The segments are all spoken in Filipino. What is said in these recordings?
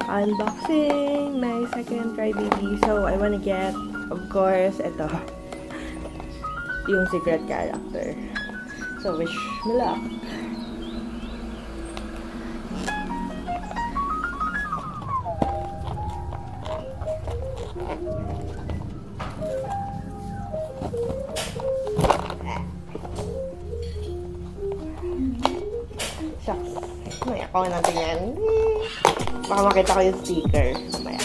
unboxing my second Crybaby. So, I wanna get, of course, ito. Yung secret character. So, wish me luck. Shucks. May ako natin yan. Baka makita ko yung sticker. Mamaya.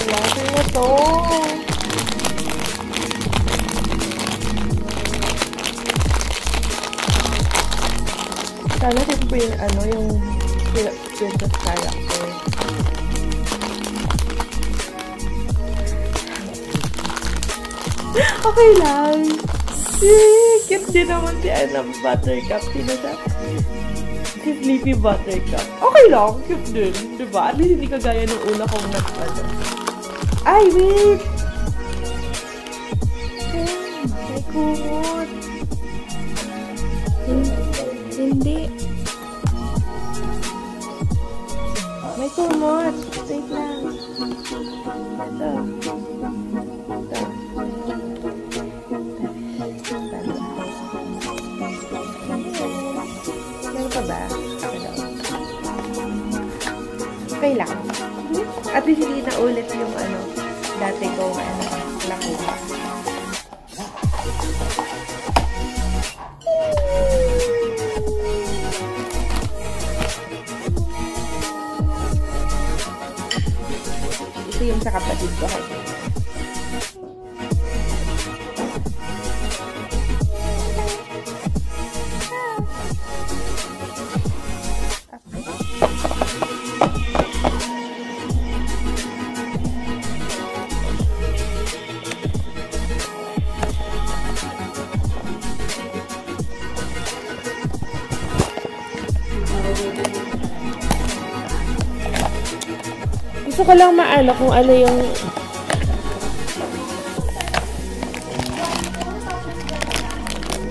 Later na to. Sana siyempre yung princess character. Okay lang. Cute din naman si Buttercup. Sino siya? Si Sleepy Buttercup. Okay lang. Cute din. Diba? At least hindi kagaya nung una kong nagpano. Ay, wait! May kumot. Hindi. May kumot. Wait lang. Ito. Ito. Meron pa ba? Okay lang. At least hindi na ulit yung dati kong nakuha. Ito yung sa kapatid ko. Gusto ko lang maano kung ano yung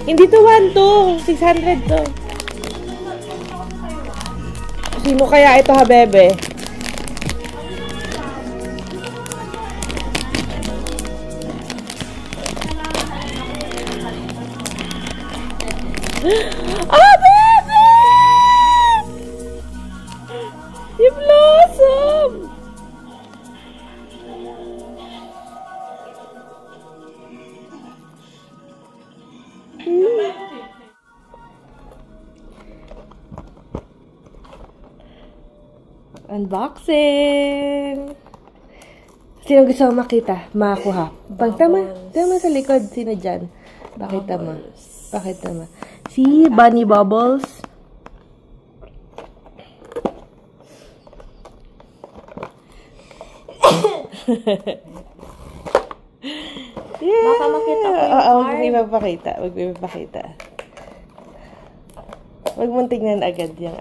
hindi to 1 to 600 to. Sino kaya ito ha, bebe? Ah, bebe! You blossom! Unboxing! Sino gusto mo makita? Makakuha. Pag tama sa likod, sino dyan? Pakita mo. Pakita mo. Si Bunny Bubbles. Yeah! Baka makita ko yung card. Huwag mo ipapakita. Huwag mo ipapakita. Huwag mong tingnan agad yung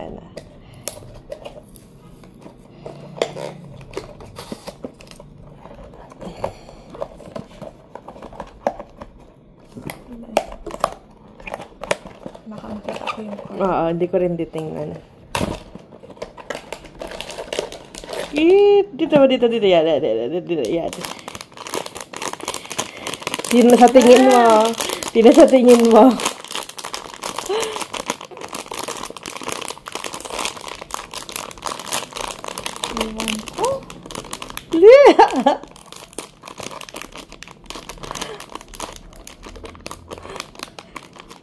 Baka makita ko yung card. Oo, hindi ko rin titingnan. Dito. Yan. Sino sa tingin mo? Sino sa tingin mo?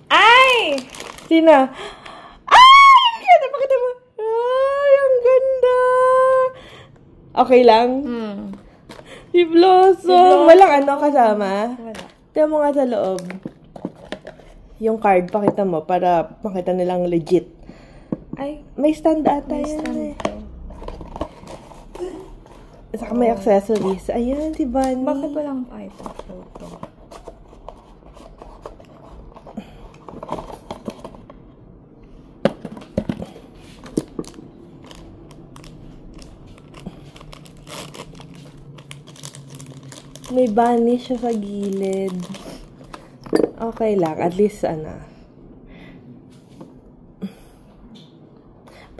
Ay! Sino? Ay! Pakita mo. Ay, ang ganda. Okay lang? Si Blossom. Walang kasama? Wala. Tingnan mo nga sa loob. Yung card, pakita mo para makita nilang legit. Ay, may stand ata may yan stand eh. ko. Saka may accessories. Ayan, si Bunny. Bakit walang iPad photo? May bunny siya sa gilid. Okay lang. At least,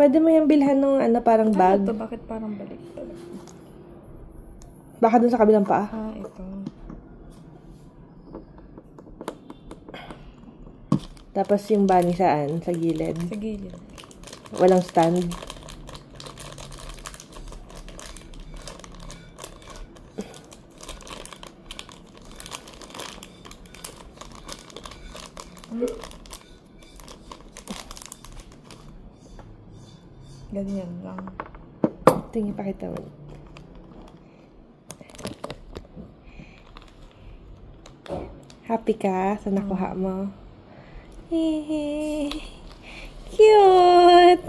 Pwede mo yung bilhan ng, parang bag. Ito, bakit parang baliktad? Baka dun sa kabilang paa. Ito. Tapos yung bunny saan? Sa gilid. Sa gilid. Walang stand. Ganyan lang. Tingin, pakita mo. Happy ka sa nakuha mo? Hehe. Cute!